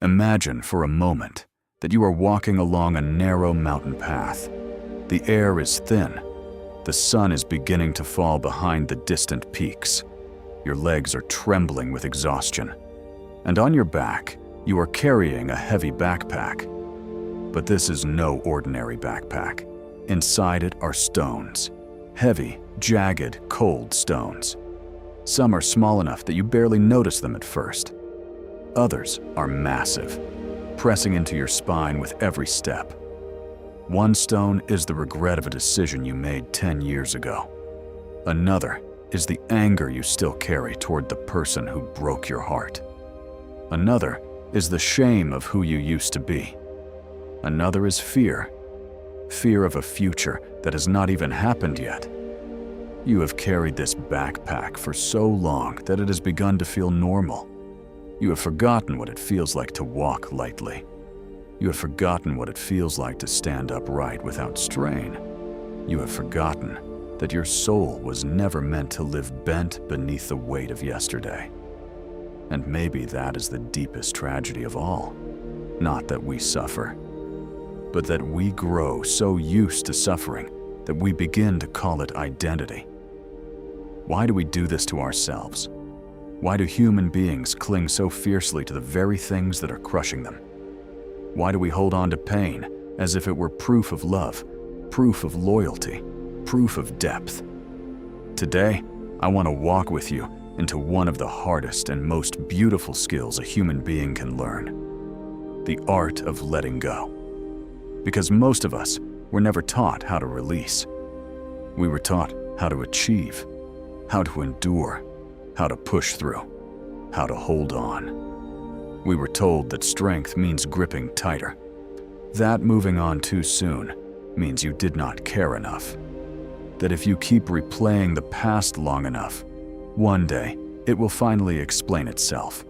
Imagine for a moment that you are walking along a narrow mountain path. The air is thin. The sun is beginning to fall behind the distant peaks. Your legs are trembling with exhaustion. And on your back, you are carrying a heavy backpack. But this is no ordinary backpack. Inside it are stones. Heavy, jagged, cold stones. Some are small enough that you barely notice them at first. Others are massive, pressing into your spine with every step. One stone is the regret of a decision you made 10 years ago. Another is the anger you still carry toward the person who broke your heart. Another is the shame of who you used to be. Another is fear. Fear of a future that has not even happened yet. You have carried this backpack for so long that it has begun to feel normal. You have forgotten what it feels like to walk lightly. You have forgotten what it feels like to stand upright without strain. You have forgotten that your soul was never meant to live bent beneath the weight of yesterday. And maybe that is the deepest tragedy of all. Not that we suffer, but that we grow so used to suffering that we begin to call it identity. Why do we do this to ourselves? Why do human beings cling so fiercely to the very things that are crushing them? Why do we hold on to pain as if it were proof of love, proof of loyalty, proof of depth? Today, I want to walk with you into one of the hardest and most beautiful skills a human being can learn: the art of letting go. Because most of us were never taught how to release. We were taught how to achieve, how to endure, how to push through, how to hold on. We were told that strength means gripping tighter, that moving on too soon means you did not care enough, that if you keep replaying the past long enough, one day it will finally explain itself.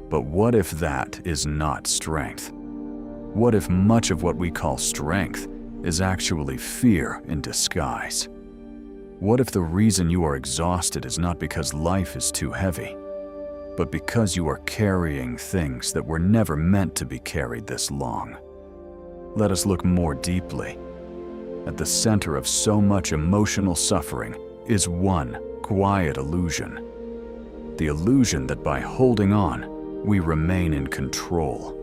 But what if that is not strength? What if much of what we call strength is actually fear in disguise? What if the reason you are exhausted is not because life is too heavy, but because you are carrying things that were never meant to be carried this long? Let us look more deeply. At the center of so much emotional suffering is one quiet illusion. The illusion that by holding on, we remain in control.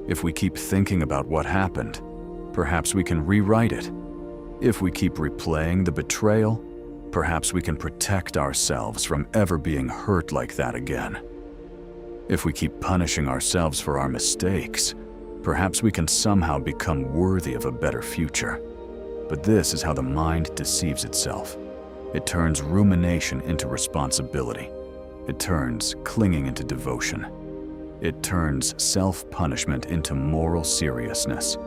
If we keep thinking about what happened, perhaps we can rewrite it. If we keep replaying the betrayal, perhaps we can protect ourselves from ever being hurt like that again. If we keep punishing ourselves for our mistakes, perhaps we can somehow become worthy of a better future. But this is how the mind deceives itself. It turns rumination into responsibility. It turns clinging into devotion. It turns self-punishment into moral seriousness.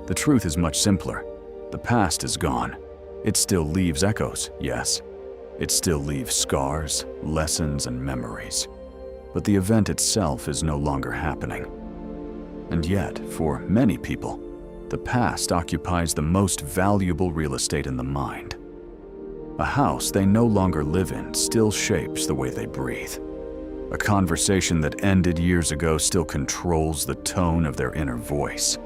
The truth is much simpler. The past is gone. It still leaves echoes, yes. It still leaves scars, lessons, and memories. But the event itself is no longer happening. And yet, for many people, the past occupies the most valuable real estate in the mind. A house they no longer live in still shapes the way they breathe. A conversation that ended years ago still controls the tone of their inner voice.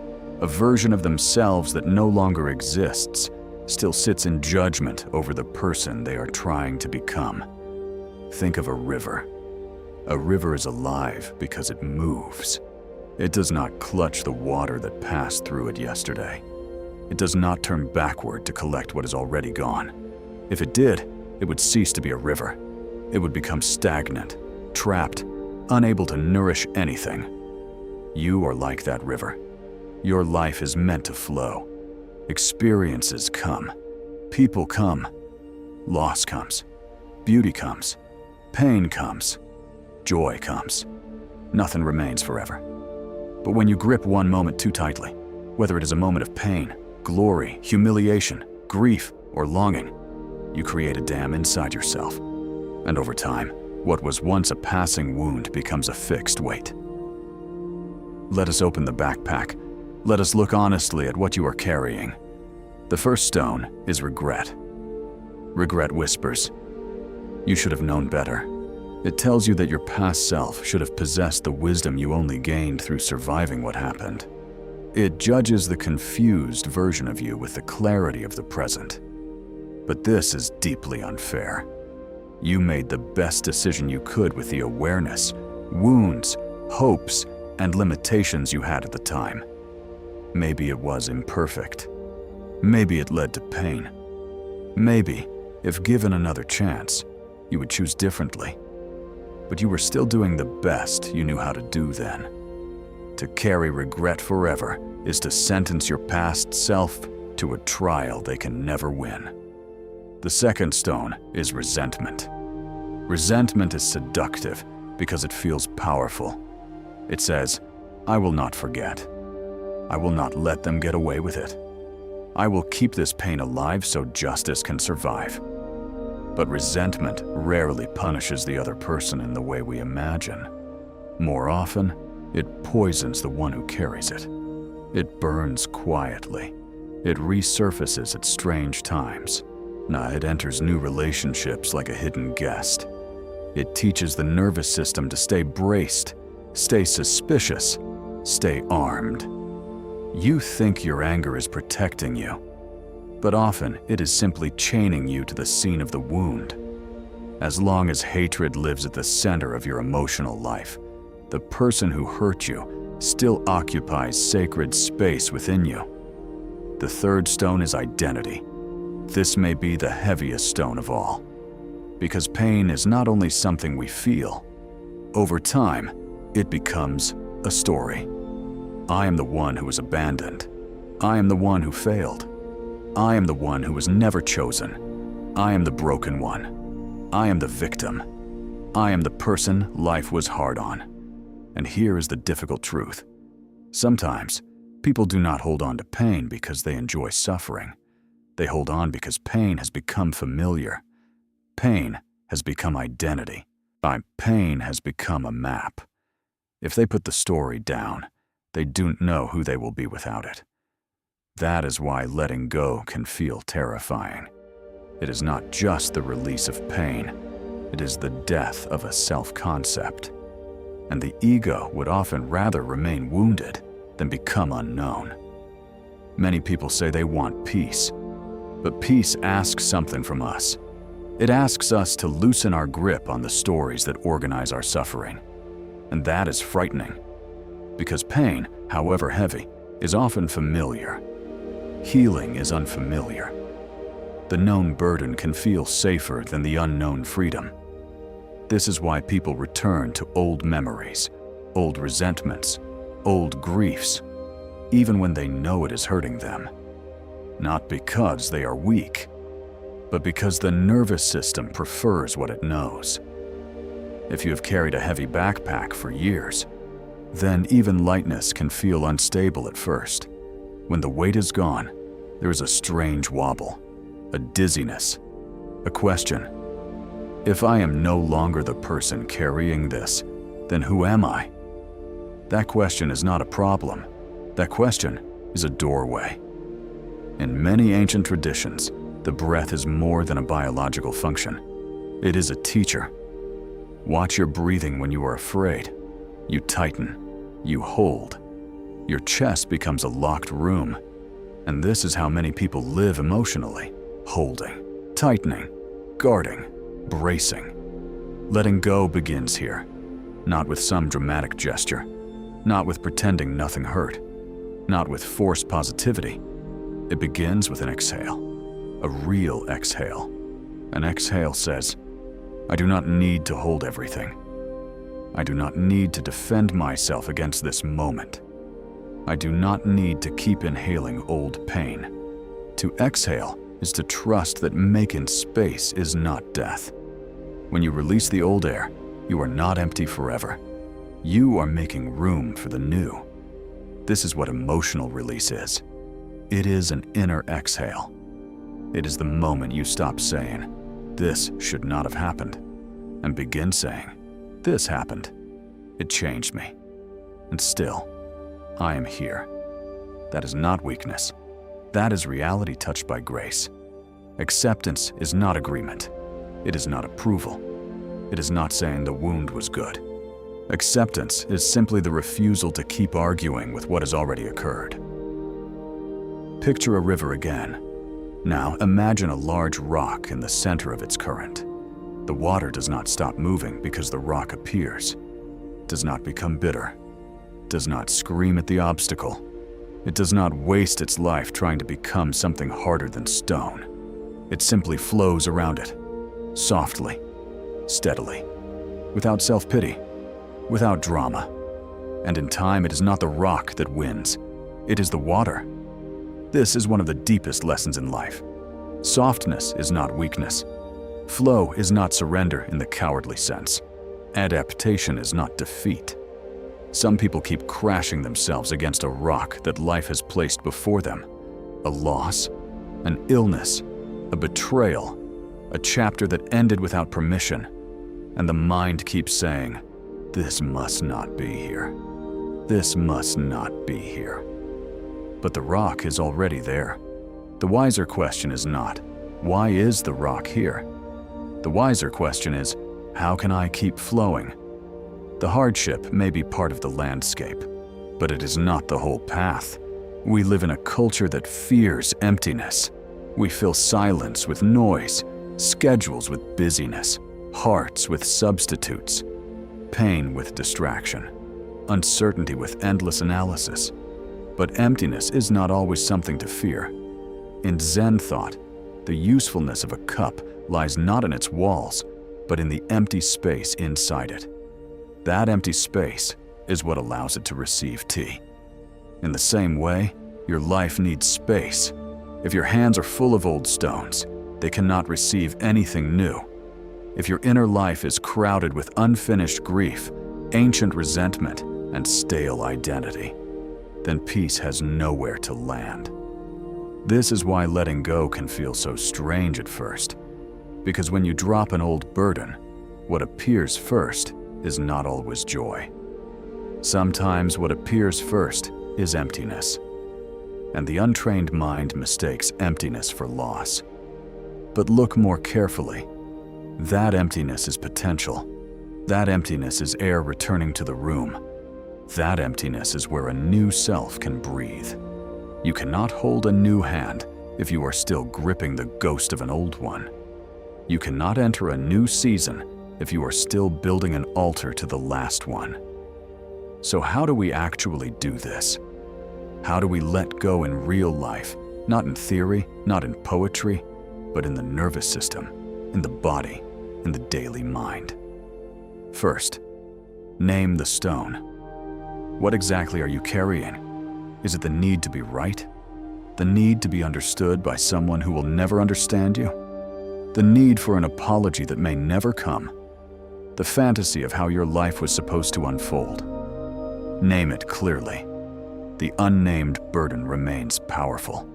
A version of themselves that no longer exists still sits in judgment over the person they are trying to become. Think of a river. A river is alive because it moves. It does not clutch the water that passed through it yesterday. It does not turn backward to collect what is already gone. If it did, it would cease to be a river. It would become stagnant, trapped, unable to nourish anything. You are like that river. Your life is meant to flow. Experiences come. People come. Loss comes. Beauty comes. Pain comes. Joy comes. Nothing remains forever. But when you grip one moment too tightly, whether it is a moment of pain, glory, humiliation, grief, or longing, you create a dam inside yourself. And over time, what was once a passing wound becomes a fixed weight. Let us open the backpack. Let us look honestly at what you are carrying. The first stone is regret. Regret whispers, "You should have known better. It tells you that your past self should have possessed the wisdom you only gained through surviving what happened. It judges the confused version of you with the clarity of the present. But this is deeply unfair. You made the best decision you could with the awareness, wounds, hopes, and limitations you had at the time. Maybe it was imperfect. Maybe it led to pain. Maybe, if given another chance, you would choose differently. But you were still doing the best you knew how to do then. To carry regret forever is to sentence your past self to a trial they can never win. The second stone is resentment. Resentment is seductive because it feels powerful. It says, I will not forget. I will not let them get away with it. I will keep this pain alive so justice can survive. But resentment rarely punishes the other person in the way we imagine. More often, it poisons the one who carries it. It burns quietly. It resurfaces at strange times. It enters new relationships like a hidden guest. It teaches the nervous system to stay braced, stay suspicious, stay armed. You think your anger is protecting you, but often it is simply chaining you to the scene of the wound. As long as hatred lives at the center of your emotional life, the person who hurt you still occupies sacred space within you. The third stone is identity. This may be the heaviest stone of all, because pain is not only something we feel. Over time, it becomes a story. I am the one who was abandoned. I am the one who failed. I am the one who was never chosen. I am the broken one. I am the victim. I am the person life was hard on. And here is the difficult truth. Sometimes, people do not hold on to pain because they enjoy suffering. They hold on because pain has become familiar. Pain has become identity. Pain has become a map. If they put the story down, they don't know who they will be without it. That is why letting go can feel terrifying. It is not just the release of pain, it is the death of a self-concept. And the ego would often rather remain wounded than become unknown. Many people say they want peace, but peace asks something from us. It asks us to loosen our grip on the stories that organize our suffering. And that is frightening, because pain, however heavy, is often familiar. Healing is unfamiliar. The known burden can feel safer than the unknown freedom. This is why people return to old memories, old resentments, old griefs, even when they know it is hurting them. Not because they are weak, but because the nervous system prefers what it knows. If you have carried a heavy backpack for years, then even lightness can feel unstable at first. When the weight is gone, there is a strange wobble, a dizziness, a question. If I am no longer the person carrying this, then who am I? That question is not a problem. That question is a doorway. In many ancient traditions, the breath is more than a biological function. It is a teacher. Watch your breathing when you are afraid. You tighten. You hold. Your chest becomes a locked room. And this is how many people live emotionally. Holding, tightening, guarding, bracing. Letting go begins here. Not with some dramatic gesture. Not with pretending nothing hurt. Not with forced positivity. It begins with an exhale. A real exhale. An exhale says, I do not need to hold everything. I do not need to defend myself against this moment. I do not need to keep inhaling old pain. To exhale is to trust that making space is not death. When you release the old air, you are not empty forever. You are making room for the new. This is what emotional release is. It is an inner exhale. It is the moment you stop saying, this should not have happened, and begin saying, this happened. It changed me. And still, I am here. That is not weakness. That is reality touched by grace. Acceptance is not agreement. It is not approval. It is not saying the wound was good. Acceptance is simply the refusal to keep arguing with what has already occurred. Picture a river again. Now imagine a large rock in the center of its current. The water does not stop moving because the rock appears, does not become bitter, does not scream at the obstacle. It does not waste its life trying to become something harder than stone. It simply flows around it, softly, steadily, without self-pity, without drama. And in time, it is not the rock that wins, it is the water. This is one of the deepest lessons in life. Softness is not weakness. Flow is not surrender in the cowardly sense. Adaptation is not defeat. Some people keep crashing themselves against a rock that life has placed before them. A loss, an illness, a betrayal, a chapter that ended without permission. And the mind keeps saying, "This must not be here. This must not be here." But the rock is already there. The wiser question is not, why is the rock here? The wiser question is, how can I keep flowing? The hardship may be part of the landscape, but it is not the whole path. We live in a culture that fears emptiness. We fill silence with noise, schedules with busyness, hearts with substitutes, pain with distraction, uncertainty with endless analysis. But emptiness is not always something to fear. In Zen thought, the usefulness of a cup lies not in its walls, but in the empty space inside it. That empty space is what allows it to receive tea. In the same way, your life needs space. If your hands are full of old stones, they cannot receive anything new. If your inner life is crowded with unfinished grief, ancient resentment, and stale identity, then peace has nowhere to land. This is why letting go can feel so strange at first. Because when you drop an old burden, what appears first is not always joy. Sometimes what appears first is emptiness. And the untrained mind mistakes emptiness for loss. But look more carefully. That emptiness is potential. That emptiness is air returning to the room. That emptiness is where a new self can breathe. You cannot hold a new hand if you are still gripping the ghost of an old one. You cannot enter a new season if you are still building an altar to the last one. So how do we actually do this? How do we let go in real life, not in theory, not in poetry, but in the nervous system, in the body, in the daily mind? First, name the stone. What exactly are you carrying? Is it the need to be right? The need to be understood by someone who will never understand you? The need for an apology that may never come? The fantasy of how your life was supposed to unfold? Name it clearly. The unnamed burden remains powerful.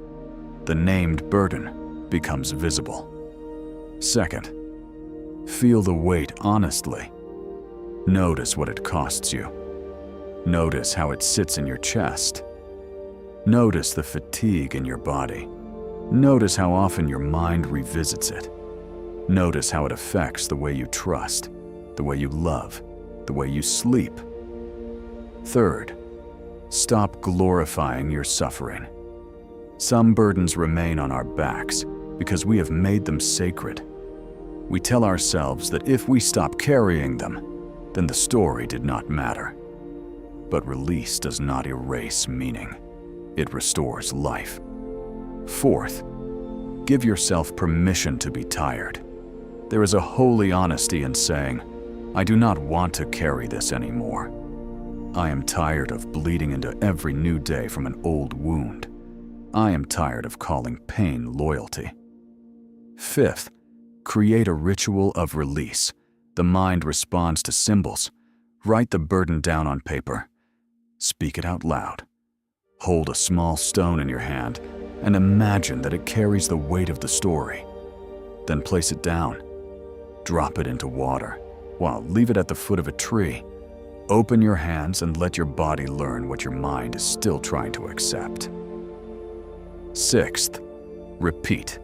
The named burden becomes visible. Second, feel the weight honestly. Notice what it costs you. Notice how it sits in your chest. Notice the fatigue in your body. Notice how often your mind revisits it. Notice how it affects the way you trust, the way you love, the way you sleep. Third, stop glorifying your suffering. Some burdens remain on our backs because we have made them sacred. We tell ourselves that if we stop carrying them, then the story did not matter. But release does not erase meaning. It restores life. Fourth, give yourself permission to be tired. There is a holy honesty in saying, I do not want to carry this anymore. I am tired of bleeding into every new day from an old wound. I am tired of calling pain loyalty. Fifth, create a ritual of release. The mind responds to symbols. Write the burden down on paper. Speak it out loud. Hold a small stone in your hand and imagine that it carries the weight of the story. Then place it down. Drop it into water, while leave it at the foot of a tree. Open your hands and let your body learn what your mind is still trying to accept. Sixth, repeat.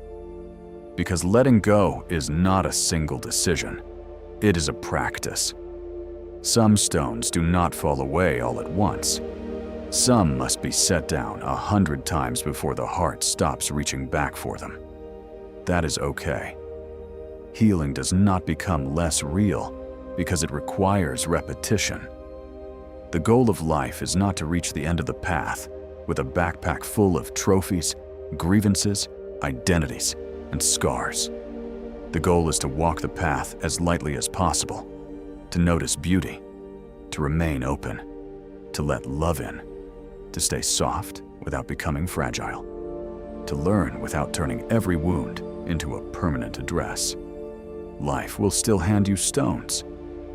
Because letting go is not a single decision. It is a practice. Some stones do not fall away all at once. Some must be set down 100 times before the heart stops reaching back for them. That is okay. Healing does not become less real because it requires repetition. The goal of life is not to reach the end of the path with a backpack full of trophies, grievances, identities, and scars. The goal is to walk the path as lightly as possible, to notice beauty, to remain open, to let love in, to stay soft without becoming fragile, to learn without turning every wound into a permanent address. Life will still hand you stones.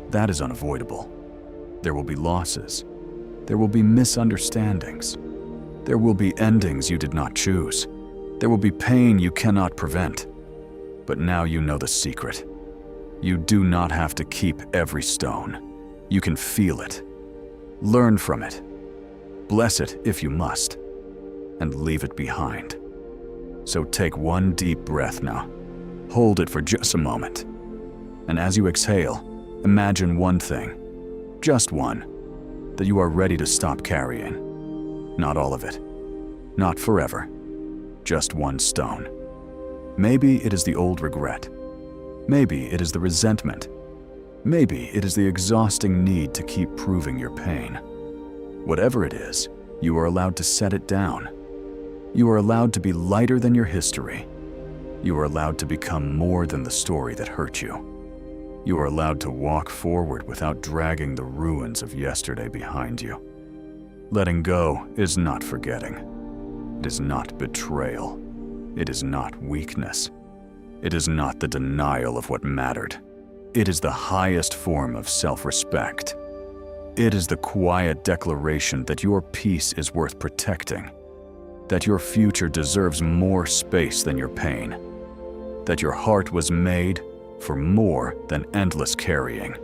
That is unavoidable. There will be losses. There will be misunderstandings. There will be endings you did not choose. There will be pain you cannot prevent. But now you know the secret. You do not have to keep every stone. You can feel it. Learn from it. Bless it if you must, and leave it behind. So take one deep breath now. Hold it for just a moment. And as you exhale, imagine one thing, just one, that you are ready to stop carrying. Not all of it. Not forever. Just one stone. Maybe it is the old regret. Maybe it is the resentment. Maybe it is the exhausting need to keep proving your pain. Whatever it is, you are allowed to set it down. You are allowed to be lighter than your history. You are allowed to become more than the story that hurt you. You are allowed to walk forward without dragging the ruins of yesterday behind you. Letting go is not forgetting. It is not betrayal. It is not weakness. It is not the denial of what mattered. It is the highest form of self-respect. It is the quiet declaration that your peace is worth protecting, that your future deserves more space than your pain, that your heart was made for more than endless carrying.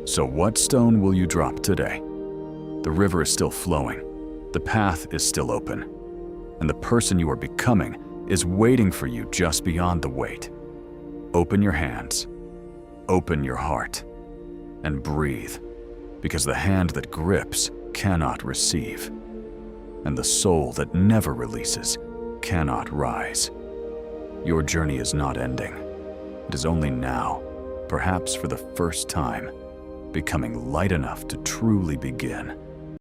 So what stone will you drop today? The river is still flowing, the path is still open, and the person you are becoming is waiting for you just beyond the wait. Open your hands, open your heart, and breathe, because the hand that grips cannot receive, and the soul that never releases cannot rise. Your journey is not ending. It is only now, perhaps for the first time, becoming light enough to truly begin.